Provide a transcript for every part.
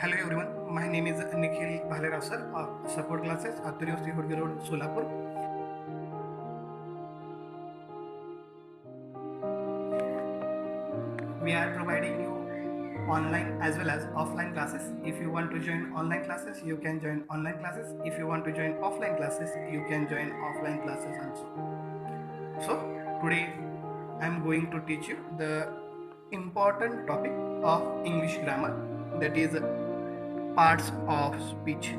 Hello everyone, my name is Nikhil Bhalerav sir of Support Classes, Atturi Hudgi Road, Solapur. We are providing you online as well as offline classes. If you want to join online classes, you can join online classes. If you want to join offline classes, you can join offline classes also. So today I am going to teach you the important topic of English grammar, that is parts of speech.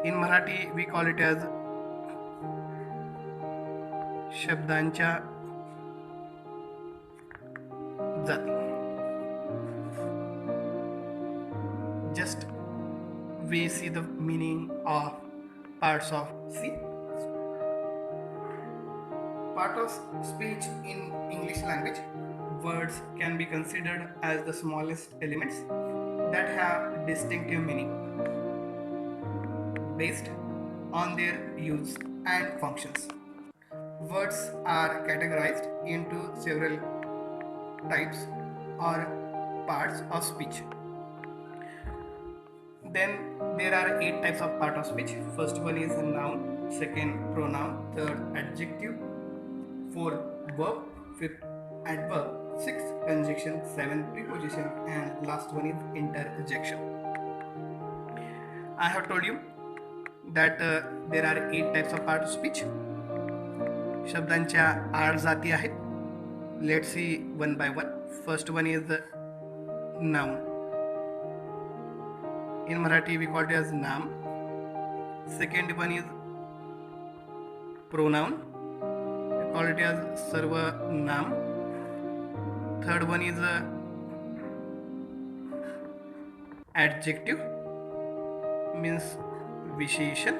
In Marathi we call it as शब्दांच्या जाती. Just we see the meaning of parts of C. Part of speech in English language, words can be considered as the smallest elements that have distinctive meaning based on their use and functions. Words are categorized into several types or parts of speech. Then there are 8 types of part of speech. First one is noun, second pronoun, third adjective, fourth verb, fifth adverb, sixth conjunction, seventh preposition, and last one is interjection. I have told you that there are 8 types of part of speech. शब्दांच्या 8 जाती आहेत. Let's see one by one. First one is noun. In Marathi we call it as naam. Second one is pronoun. We call it as sarvanaam. Third one is adjective, means visheshan.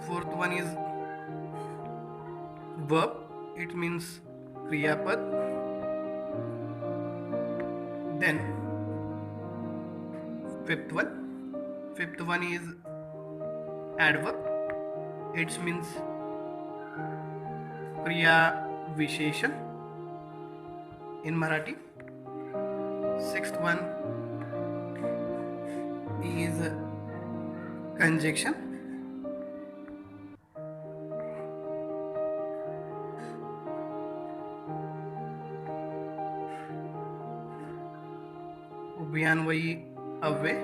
Fourth one is verb, it means kriyapad. Then fifth one is adverb, it means kriya visheshan in Marathi. Sixth one is conjunction. उभयान्वयी अव्यय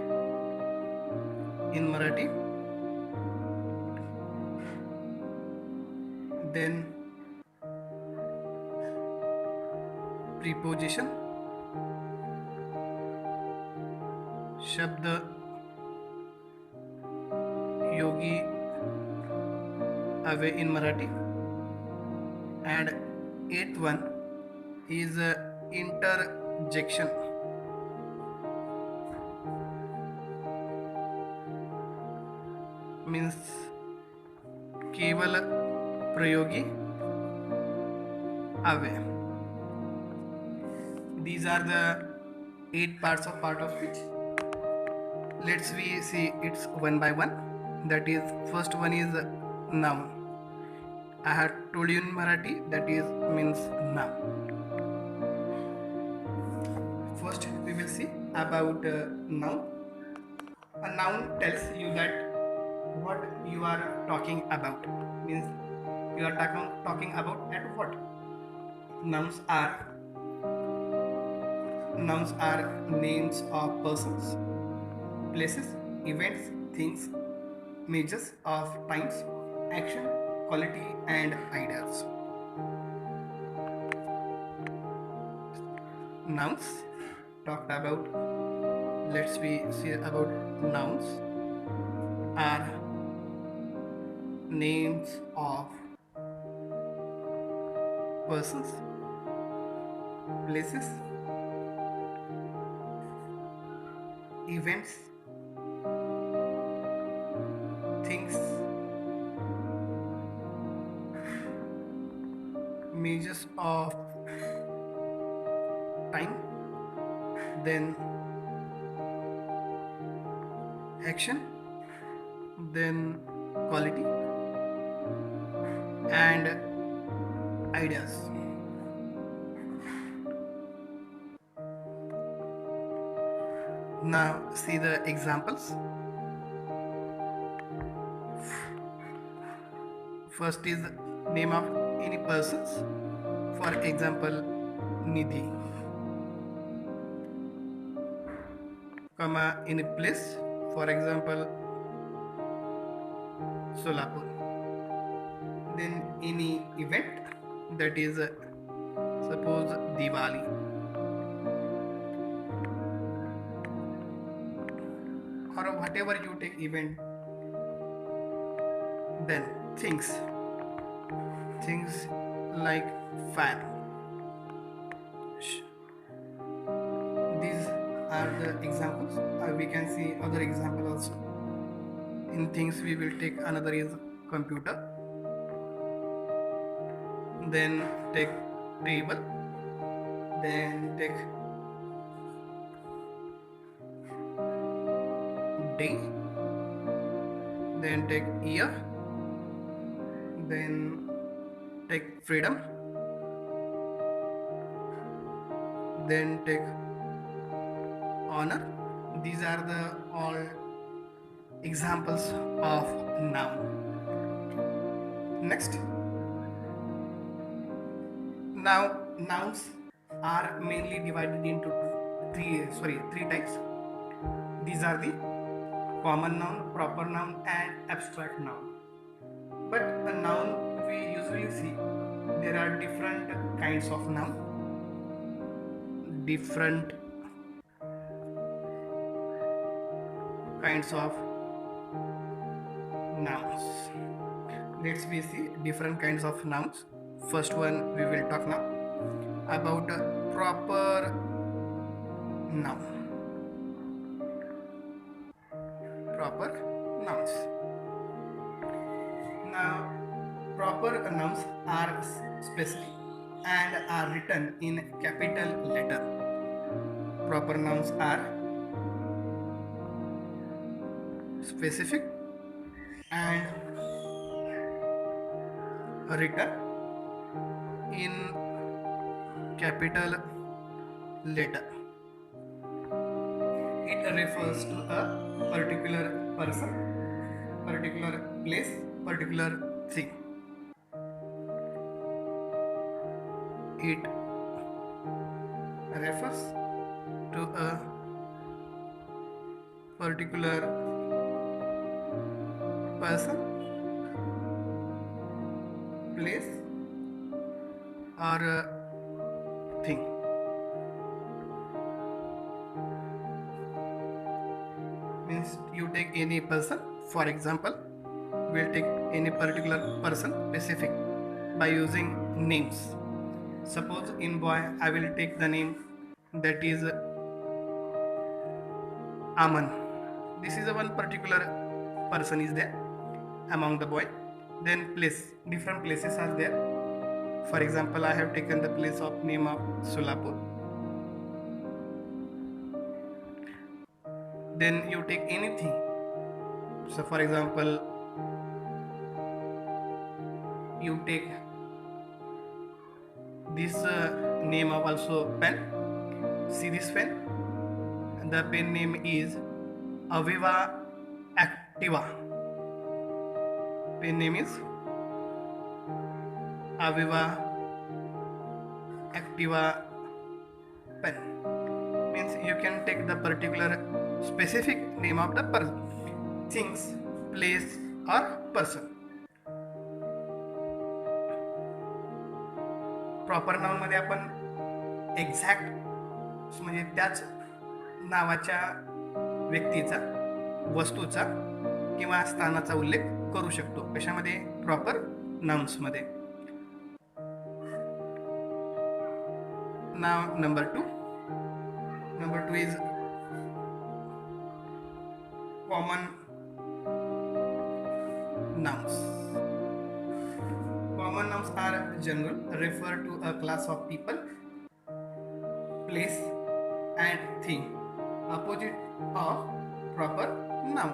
in Marathi. Then preposition, शब्द योगी अव्यय in Marathi. And eighth one is interjection. Means केवल प्रयोगी अव्यय. These are the 8 parts of part of speech. Let's we see it's one by one. That is, first one is noun. I have told you in Marathi that is means noun. First we will see about noun. A noun tells you that what you are talking about, means you are talking about at what. Nouns are names of persons, places, events, things, measures of times, action, quality, and ideas. Nouns talked about. Let's we see about nouns are names of persons, places, events, things, measures of time, then action, then quality, and ideas. Now see the examples. First is name of any persons. For example, Nidhi. Comma any place. For example, Solapur. Then any event, that is suppose Diwali. Or whatever you take event. Then things like fan. These are the examples. We can see other example also. In things we will take another is computer. Then take table. Then take day. Then take year. Then take freedom. Then take honor. These are the all examples of noun. Next, now nouns are mainly divided into three types. These are the common noun, proper noun, and abstract noun. But a noun we usually see there are different kinds of noun, different kinds of nouns. Let's we see different kinds of nouns. First one we will talk now about proper noun. Proper nouns. Now, proper nouns are specific and are written in capital letter. Proper nouns are specific and written in capital letter. It refers to a particular person, particular place, particular thing. It refers to a particular person, place, or thing. Means you take any person, for example, we'll take any particular person specific by using names. Suppose in boy I will take the name that is Aman. This is a one particular person is there among the boy. Then place, different places are there. For example, I have taken the place of name of Solapur. Then you take anything. So for example, you take this name of also pen. See this pen? The pen name is Aviva Activa. Pen name is Aviva Activa pen. Means you can take the particular specific name of the person, things, place or person. Proper noun मध्ये आपण exact म्हणजे त्याच नावाच्या व्यक्तीचा, वस्तूचा किंवा स्थानाचा उल्लेख करू शकतो. कशामध्ये? प्रॉपर नाउन्स मध्ये. नाव number two is common nouns. Common nouns are general, refer to a class of people, place and thing. Opposite of proper noun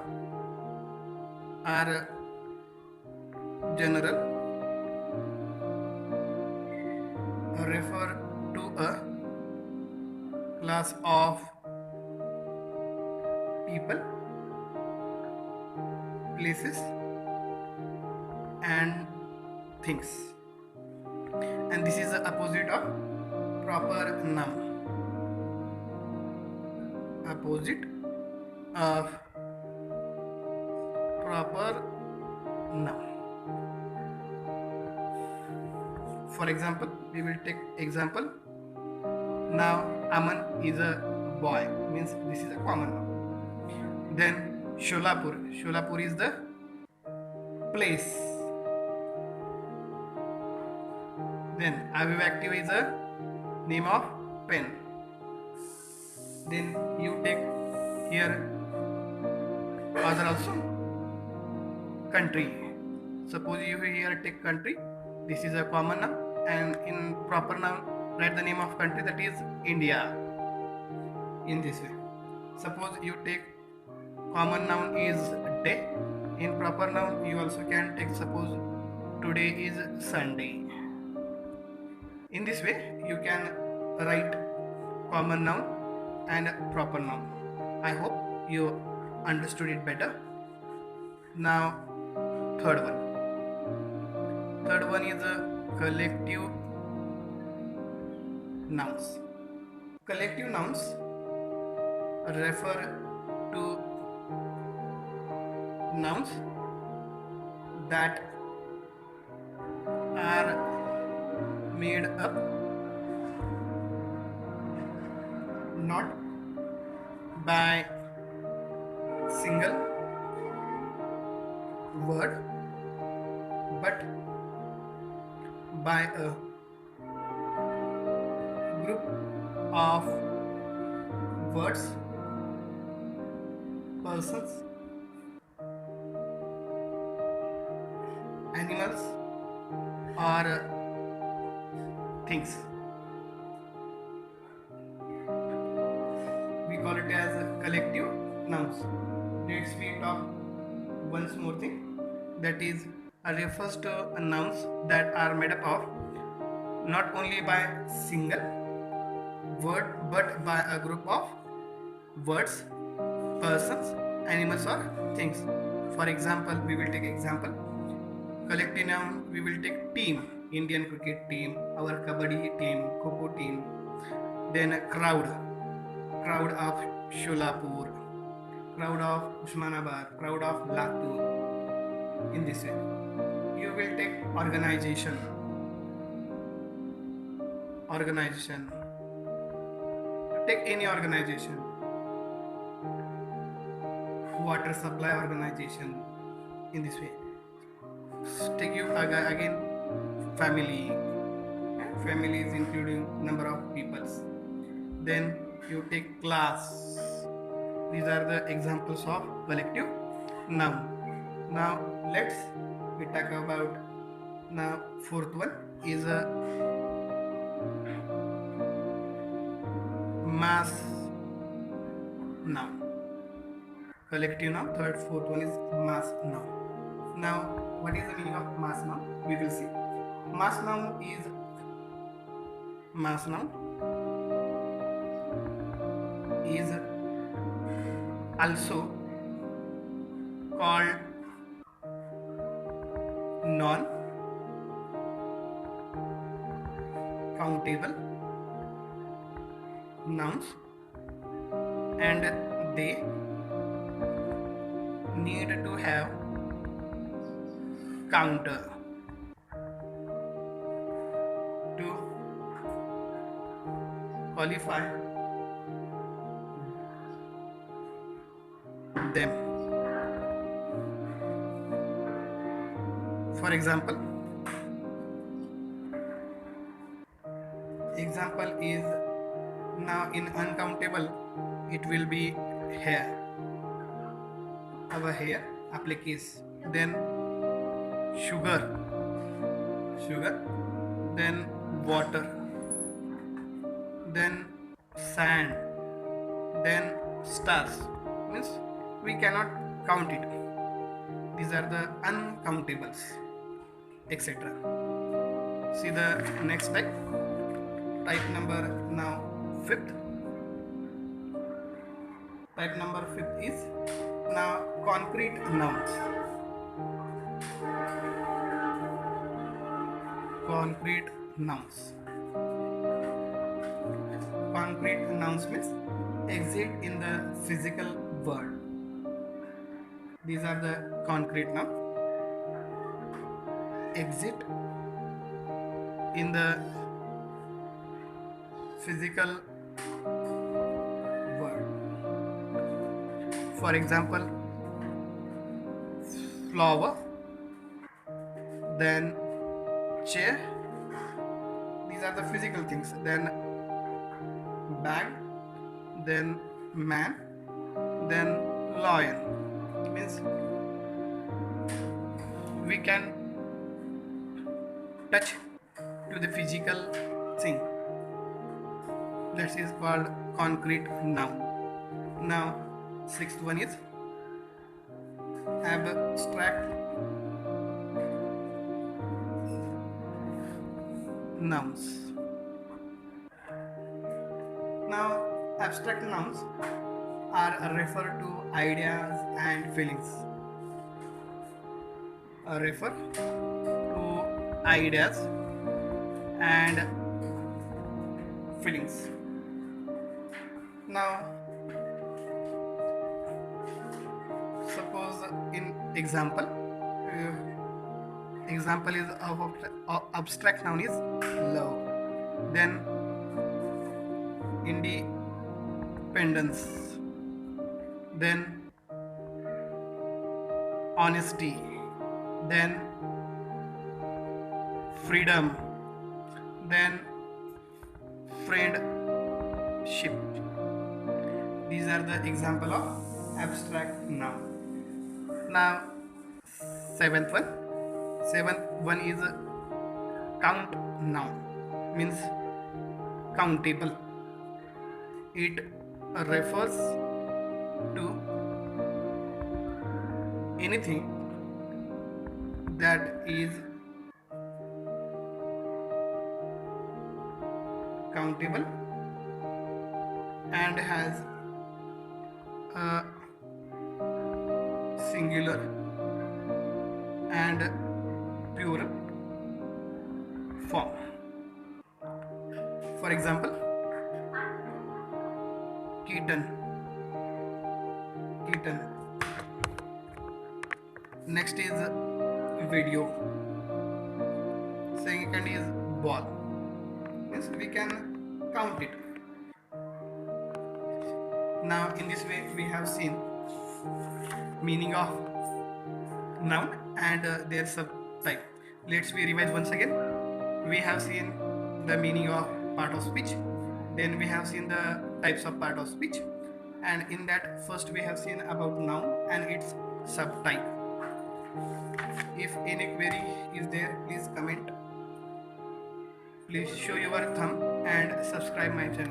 are general, refer to a class of people, places and things. And this is the opposite of proper noun. Opposite of proper noun. For example, we will take example. Now Aman is a boy, means this is a common noun. Then Sholapur is the place. Then Avivactive is a name of pen. Then you take here other also, country. Suppose you here take country, this is a common noun, and in proper noun write the name of country, that is India. In this way, suppose you take common noun is day, in proper noun you also can take, suppose today is Sunday. In this way you can write common noun and proper noun. I hope you understood it better. Now third one is collective nouns. Collective nouns refer to nouns that are made up not by single word but by a group of words, persons, animals or things. We call it as collective nouns. Let's we talk once more thing, that is refers to nouns that are made up of not only by single word but by a group of words, persons, animals or things. For example, we will take example. Collective noun, we will take team, Indian cricket team, our kabaddi team, kho team. Then crowd of Sholapur, crowd of Usmanabad, crowd of Latur. In this way, you will take organization. Take any organization, water supply organization. In this way, take you again family. Family is including number of peoples. Then you take class. These are the examples of collective noun. Now let's we talk about now fourth one is a mass noun. Collective noun. Fourth one is mass noun. Now what is the meaning of mass noun? We will see. Mass noun is also called non-countable nouns, and they need to have counter to qualify them. For example is now in uncountable it will be hair, our hair appliques. Then sugar, then water, then sand, then stars. Means we cannot count it. These are the uncountables, etc. See the next type number now fifth. Type number 5 is now concrete nouns. Concrete nouns. Concrete nouns means exist in the physical world. These are the concrete nouns. Exist in the physical world. For example, flower, then chair. These are the physical things. Then bag, then man, then lion. Means we can touch to the physical thing. That is called concrete noun. Now, sixth one is abstract nouns. Now, abstract nouns are refer to ideas and feelings. Refer to ideas and feelings. Now, suppose in example, example is of abstract noun is love, then independence, then honesty, then freedom, then friendship. These are the example of abstract noun. Now, seventh one is count noun, means countable. It refers to anything that is countable and has a singular and plural form. For example, kitten. Next is video. Second is ball. Means we can count it. Now in this way we have seen meaning of noun and their subtype. Let's we revise once again. We have seen the meaning of part of speech, then we have seen the types of part of speech, and in that first we have seen about noun and its subtype. If any query is there, please comment, please show your thumb and subscribe my channel.